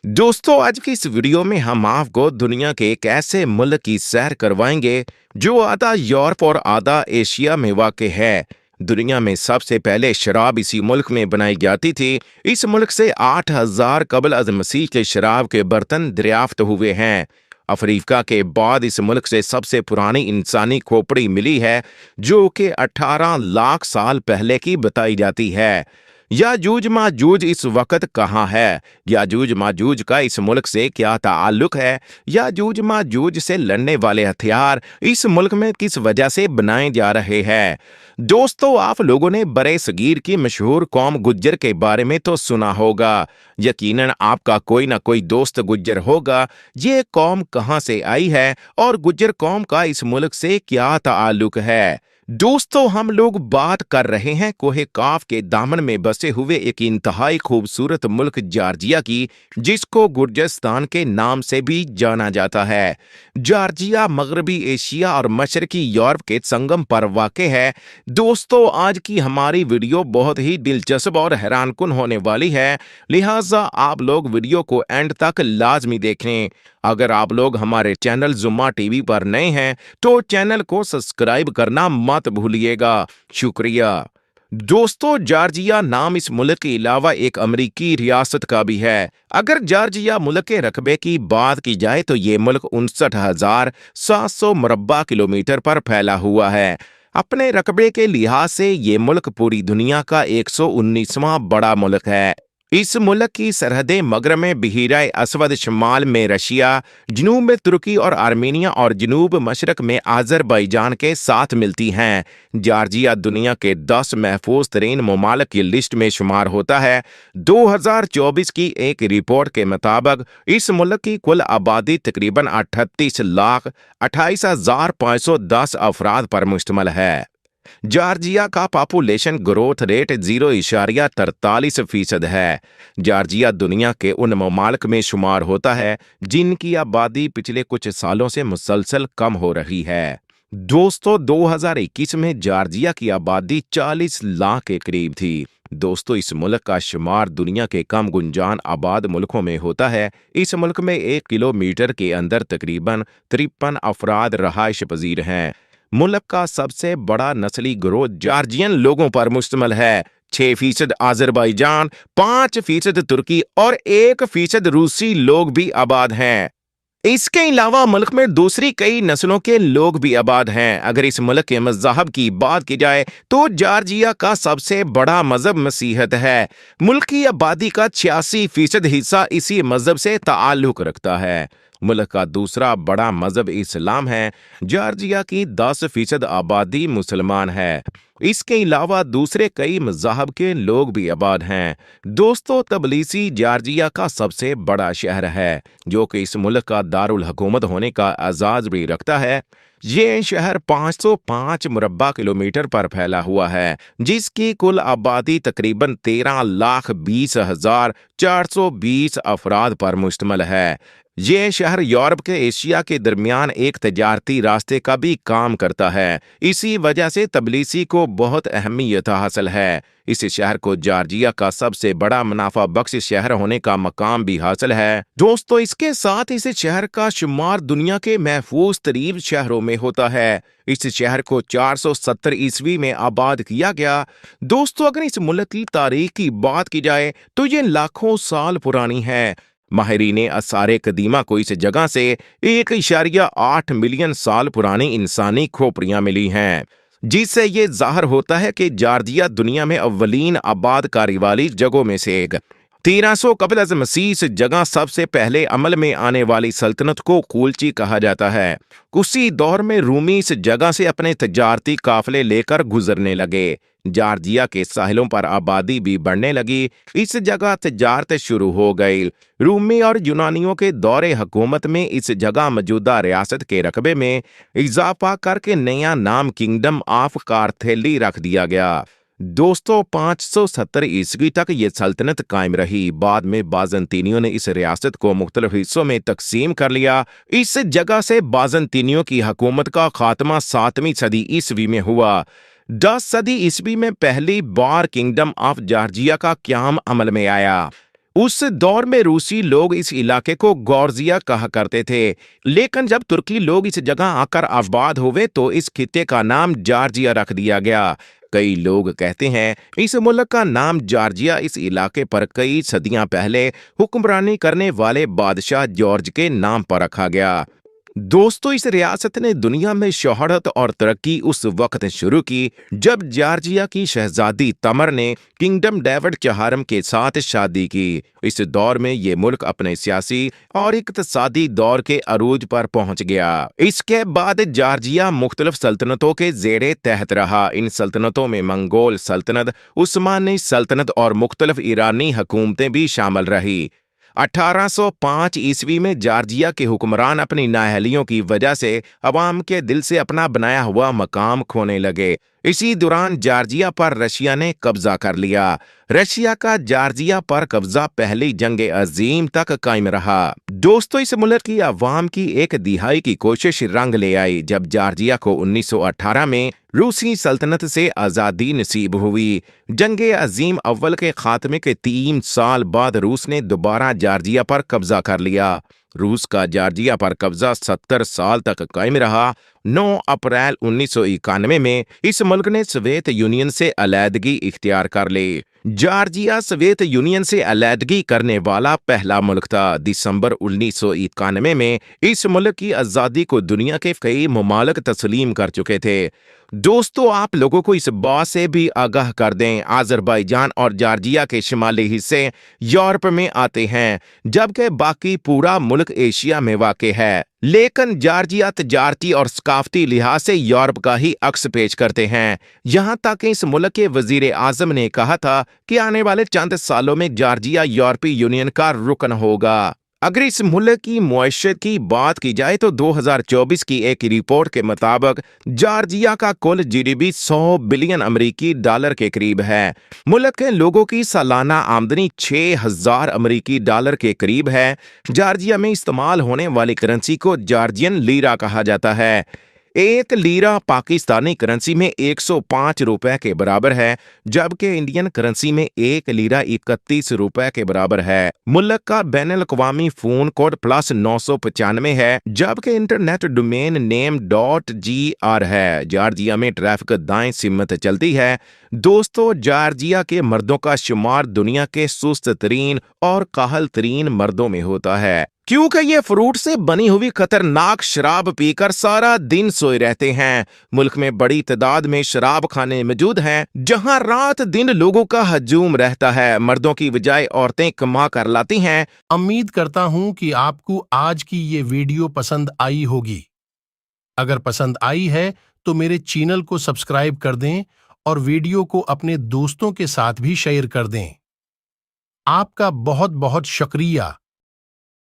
दोस्तों, आज की इस वीडियो में हम आपको दुनिया के एक ऐसे मुल्क की सैर करवाएंगे जो आधा यूरोप और आधा एशिया में वाक़ है। दुनिया में सबसे पहले शराब इसी मुल्क में बनाई जाती थी। इस मुल्क से 8000 कबल अज़ मसीह के शराब के बर्तन दरियाफ्त हुए हैं। अफ्रीका के बाद इस मुल्क से सबसे पुरानी इंसानी खोपड़ी मिली है, जो कि 18 लाख साल पहले की बताई जाती है। याजूज माजूज इस वक्त कहाँ है? याजूज माजूज का इस मुल्क से क्या ताल्लुक है? याजूज माजूज से लड़ने वाले हथियार इस मुल्क में किस वजह से बनाए जा रहे हैं? दोस्तों, आप लोगों ने बरे सगीर की मशहूर कौम गुज्जर के बारे में तो सुना होगा। यकीनन आपका कोई ना कोई दोस्त गुज्जर होगा। ये कौम कहाँ से आई है और गुज्जर कौम का इस मुल्क से क्या ताल्लुक है? दोस्तों, हम लोग बात कर रहे हैं कोहे काफ के दामन में बसे हुए एक इंतहाई खूबसूरत मुल्क जॉर्जिया की, जिसको गुर्जस्तान के नाम से भी जाना जाता है। जॉर्जिया मगरबी एशिया और मशरकी यूरोप के संगम पर वाक़ है। दोस्तों, आज की हमारी वीडियो बहुत ही दिलचस्प और हैरानकुन होने वाली है, लिहाजा आप लोग वीडियो को एंड तक लाजमी देखें। अगर आप लोग हमारे चैनल जुम्मा टीवी पर नए हैं तो चैनल को सब्सक्राइब करना मत भूलिएगा। शुक्रिया। दोस्तों, जॉर्जिया नाम इस मुल्क के अलावा एक अमेरिकी रियासत का भी है। अगर जॉर्जिया मुल्क के रकबे की बात की जाए तो ये मुल्क 59,700 मुरब्बा किलोमीटर पर फैला हुआ है। अपने रकबे के लिहाज से ये मुल्क पूरी दुनिया का 119वां बड़ा मुल्क है। इस मुल्क की सरहदें मगरब में बहीरा असवद, शमाल में रशिया, जनूब में तुर्की और आर्मीनिया और जनूब मशरक में आज़रबाईजान के साथ मिलती हैं। जॉर्जिया दुनिया के 10 महफूज तरीन ममालिक की लिस्ट में शुमार होता है। 2024 की एक रिपोर्ट के मुताबिक इस मुल्क की कुल आबादी तकरीबन 38,28,510 अफराद पर मुश्तमिल है। जॉर्जिया का पॉपुलेशन ग्रोथ रेट 0.43% है। जॉर्जिया दुनिया के उन ममालिक में शुमार होता है जिनकी आबादी पिछले कुछ सालों से मुसलसल कम हो रही है। दोस्तों, 2021 में जॉर्जिया की आबादी 40 लाख के करीब थी। दोस्तों, इस मुल्क का शुमार दुनिया के कम गुंजान आबाद मुल्कों में होता है। इस मुल्क में 1 किलोमीटर के अंदर तकरीबन 53 अफराद रहायश पजीर हैं। मुल्क का सबसे बड़ा नस्ली गिरोह जॉर्जियन लोगों पर मुश्तमिल है। 6% आज़रबाईजान, 5% तुर्की और 1% रूसी लोग भी आबाद हैं। इसके अलावा मुल्क में दूसरी कई नस्लों के लोग भी आबाद हैं। अगर इस मुल्क के मज़हब की बात की जाए तो जॉर्जिया का सबसे बड़ा मजहब मसीहत है। मुल्क की आबादी का 86% हिस्सा इसी मजहब से ताल्लुक रखता है। मुल्क का दूसरा बड़ा मजहब इस्लाम है। जॉर्जिया की 10% आबादी मुसलमान है। इसके अलावा दूसरे कई मज़ाहब के लोग भी आबाद हैं। दोस्तों, तबलीसी जॉर्जिया का सबसे बड़ा शहर है, जो कि इस मुल्क का दारुल हुकूमत होने का एजाज़ भी रखता है। ये शहर 505 मुरब्बा किलोमीटर पर फैला हुआ है, जिसकी कुल आबादी तकरीबन 13,20,420 अफराद पर मुश्तमिल है। ये शहर यूरोप के एशिया के दरमियान एक तजारती रास्ते का भी काम करता है। इसी वजह से तबलीसी को बहुत अहमियत हासिल है। इस शहर को जॉर्जिया का सबसे बड़ा मुनाफा बख्श शहर होने का मकाम भी हासिल है। दोस्तों, इसके साथ इस शहर का शुमार दुनिया के महफूज तरीन शहरों में होता है। इस शहर को 470 ईस्वी में आबाद किया गया। दोस्तों, अगर इस मुल्क की तारीख की बात की जाए तो ये लाखों साल पुरानी है। माहिरीने आसारे कदीमा को इस जगह से 1.8 मिलियन साल पुरानी इंसानी खोपड़ियां मिली हैं, जिससे ये जाहिर होता है कि जॉर्जिया दुनिया में अव्वलीन आबादकारी वाली जगहों में से एक। 1300 कबल अज़ मसीह इस जगह सबसे पहले अमल में आने वाली सल्तनत को कुलची कहा जाता है। उसी दौर में रूमी इस जगह से अपने तजारती काफिले लेकर गुजरने लगे। जॉर्जिया के साहिलों पर आबादी भी बढ़ने लगी। इस जगह तजारत शुरू हो गई। रूमी और यूनानियों के दौरे हुकूमत में इस जगह मौजूदा रियासत के रकबे में इजाफा करके नया नाम किंगडम ऑफ कार्थेली रख दिया गया। दोस्तों, 570 ईस्वी तक ये सल्तनत कायम रही। बाद में बाज़ंतीनियों ने इस रियासत को मुख्तलिफ हिस्सों में तकसीम कर लिया। इस जगह से बाज़ंतीनियों की हुकूमत का खात्मा 7वीं सदी ईस्वी में हुआ। 10 सदी ईस्वी में पहली बार किंगडम ऑफ जॉर्जिया का क़याम अमल में आया। उस दौर में रूसी लोग इस इलाके को गॉर्जिया कहा करते थे, लेकिन जब तुर्की लोग इस जगह आकर आबाद हुए तो इस खित्ते का नाम जॉर्जिया रख दिया गया। कई लोग कहते हैं इस मुल्क का नाम जॉर्जिया इस इलाके पर कई सदियां पहले हुक्मरानी करने वाले बादशाह जॉर्ज के नाम पर रखा गया। दोस्तों, इस रियासत ने दुनिया में शोहरत और तरक्की उस वक्त शुरू की जब जॉर्जिया की शहजादी तमर ने किंगडम डेविड चहारम के साथ शादी की। इस दौर में ये मुल्क अपने सियासी और इक्तसादी दौर के अरूज पर पहुंच गया। इसके बाद जॉर्जिया मुख्तलिफ सल्तनतों के जेरे तहत रहा। इन सल्तनतों में मंगोल सल्तनत, उस्मानी सल्तनत और मुख्तलिफ ईरानी हुकूमतें भी शामिल रही। 1805 ईस्वी में जॉर्जिया के हुक्मरान अपनी नाअहलियों की वजह से अवाम के दिल से अपना बनाया हुआ मकाम खोने लगे। इसी दौरान जॉर्जिया पर रशिया ने कब्जा कर लिया। रशिया का जॉर्जिया पर कब्जा पहली जंग अजीम तक कायम रहा। दोस्तों, इस मुल्क की अवाम की एक दिहाई की कोशिश रंग ले आई जब जॉर्जिया को 1918 में रूसी सल्तनत से आज़ादी नसीब हुई। जंग अजीम अव्वल के खात्मे के 3 साल बाद रूस ने दोबारा जॉर्जिया पर कब्जा कर लिया। रूस का जॉर्जिया पर कब्जा 70 साल तक कायम रहा। 9 अप्रैल 1991 में इस मुल्क ने सोवियत यूनियन से अलैदगी इख्तियार कर ली। जॉर्जिया सोवियत यूनियन से अलैदगी करने वाला पहला मुल्क था। दिसंबर 1991 में इस मुल्क की आज़ादी को दुनिया के कई ममालिक तस्लीम कर चुके थे। दोस्तों, आप लोगों को इस बात से भी आगाह कर दें, अजरबैजान और जॉर्जिया के शिमाली हिस्से यूरोप में आते हैं, जबकि बाकी पूरा मुल्क एशिया में वाक़ है। लेकिन जॉर्जिया तजारती और सकाफती लिहाज से यूरोप का ही अक्स पेश करते हैं। यहाँ तक कि इस मुल्क के वजीर आजम ने कहा था कि आने वाले चंद सालों में जॉर्जिया यूरोपीय यूनियन का रुकन होगा। अगर इस मुल्क की मुआशरत की बात की जाए तो 2024 की एक रिपोर्ट के मुताबिक जॉर्जिया का कुल जीडीपी 100 बिलियन अमेरिकी डॉलर के करीब है। मुल्क के लोगों की सालाना आमदनी 6000 अमेरिकी डॉलर के करीब है। जॉर्जिया में इस्तेमाल होने वाली करेंसी को जॉर्जियन लीरा कहा जाता है। एक लीरा पाकिस्तानी करेंसी में 105 रुपए के बराबर है, जबकि इंडियन करेंसी में एक लीरा 31 रुपए के बराबर है। मुल्क का बैनुल अक़वामी फोन कोड +995 है, जबकि इंटरनेट डोमेन नेम .gr है। जॉर्जिया में ट्रैफिक दाएं सिमत चलती है। दोस्तों, जॉर्जिया के मर्दों का शुमार दुनिया के सुस्त तरीन और काहल तरीन मर्दों में होता है, क्योंकि ये फ्रूट से बनी हुई खतरनाक शराब पीकर सारा दिन सोए रहते हैं। मुल्क में बड़ी तादाद में शराब खाने मौजूद हैं, जहां रात दिन लोगों का हजूम रहता है। मर्दों की बजाय औरतें कमा कर लाती हैं। उम्मीद करता हूं कि आपको आज की ये वीडियो पसंद आई होगी। अगर पसंद आई है तो मेरे चैनल को सब्सक्राइब कर दें और वीडियो को अपने दोस्तों के साथ भी शेयर कर दें। आपका बहुत बहुत शुक्रिया।